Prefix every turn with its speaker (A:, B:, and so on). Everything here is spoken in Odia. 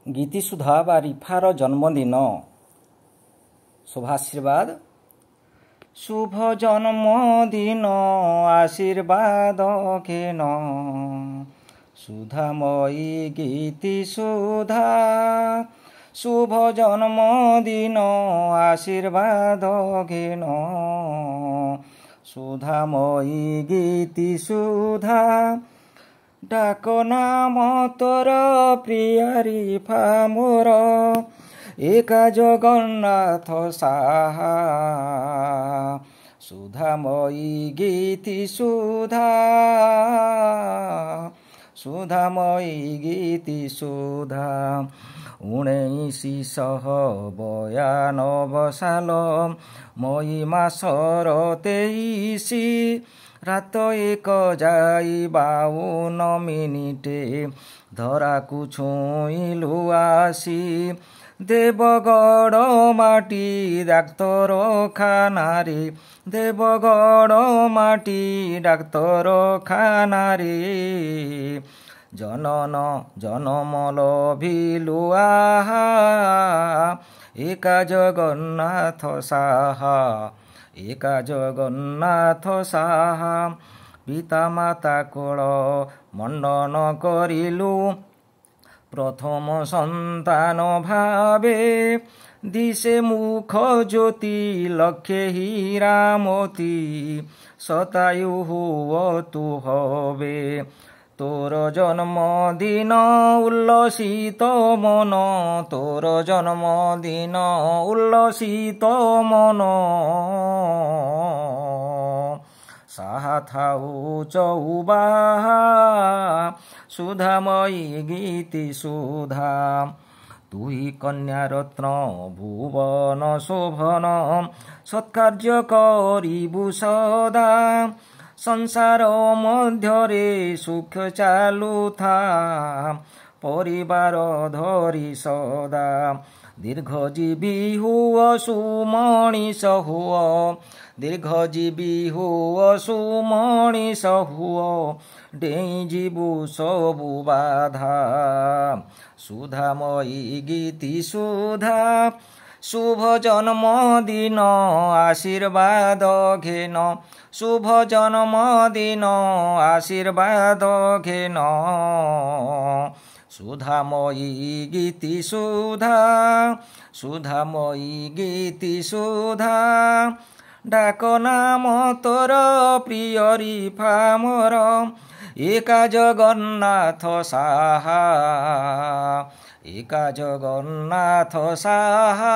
A: ଗୀତିସୁଧା ବା ରିଫାର ଜନ୍ମଦିନ ଶୁଭାଶୀର୍ବାଦ। ଶୁଭ ଜନ୍ମଦିନ ଆଶୀର୍ବାଦ କେନ ସୁଧାମୟୀ ଗୀତିସୁଧା। ଶୁଭ ଜନ୍ମଦିନ ଆଶୀର୍ବାଦ କେନ ସୁଧାମୟୀ ଗୀତିସୁଧା। ଡାକ ନାମ ତୋର ପ୍ରିୟାରି ମୋର ଏକା ଜଗନ୍ନାଥ ସାହା। ସୁଧାମୟୀ ଗୀତିସୁଧା ସୁଧାମୟୀ ଗୀତିସୁଧା। 1992 ସାଲ ମଇ ମାସର 23 ରାତ 1:52 ଧରାକୁ ଛୁଇଁଲୁ ଆସି। ଦେବଗଡ଼ ମାଟି ଡାକ୍ତରଖାନାରେ ଦେବଗଡ଼ ମାଟି ଡାକ୍ତରଖାନାରେ ଜନନ ଜନମ ଲଭିଲୁ ଆହା। ଏକା ଜଗନ୍ନାଥ ସାହା ଏକା ଜଗନ୍ନାଥ ସାହା। ପିତା ମାତା କୋଳ ମଣ୍ଡନ କରିଲୁ ପ୍ରଥମ ସନ୍ତାନ ଭାବେ। ଦିଶେ ମୁଖ ଜ୍ୟୋତି ଲକ୍ଷେ ହୀରାମତି ଶତାୟୁ ହୁଅ ତୁ ହବେ। ତୋର ଜନ୍ମଦିନ ଉଲ୍ଲସିତ ମନ ତୋର ଜନ୍ମଦିନ ଉଲ୍ଲସିତ ମନ। ସାହା ଥାଉ ଚଉବାହା ସୁଧାମୟୀ ଗୀତିସୁଧା। ତୁହି କନ୍ୟା ରତ୍ନ ଭୁବନ ଶୋଭନ ସତ୍କାର୍ଯ୍ୟ କରିବୁ ସଦା। ସଂସାର ମଧ୍ୟରେ ସୁଖ ଚାଲୁଥା ପରିବାର ଧରି ସଦା। ଦୀର୍ଘଜୀବୀ ହୁଅ ସୁମଣିଷ ହୁଅ ଦୀର୍ଘଜୀବୀ ହୁଅ ସୁମଣିଷ ହୁଅ। ଡେଇଁଯିବୁ ସବୁ ବାଧା ସୁଧାମୟୀ ଗୀତିସୁଧା। ଶୁଭ ଜନ୍ମଦିନ ଆଶୀର୍ବାଦ ଘେନ ଶୁଭ ଜନ୍ମଦିନ ଆଶୀର୍ବାଦ ଘେନ ସୁଧାମୟୀ ଗୀତିସୁଧା ସୁଧାମୟୀ ଗୀତିସୁଧା। ଡାକ ନାମ ତୋର ପ୍ରିୟରି ମୋର ଏକା ଜଗନ୍ନାଥ ସାହା ଏକା ଜଗନ୍ନାଥ ସାହା।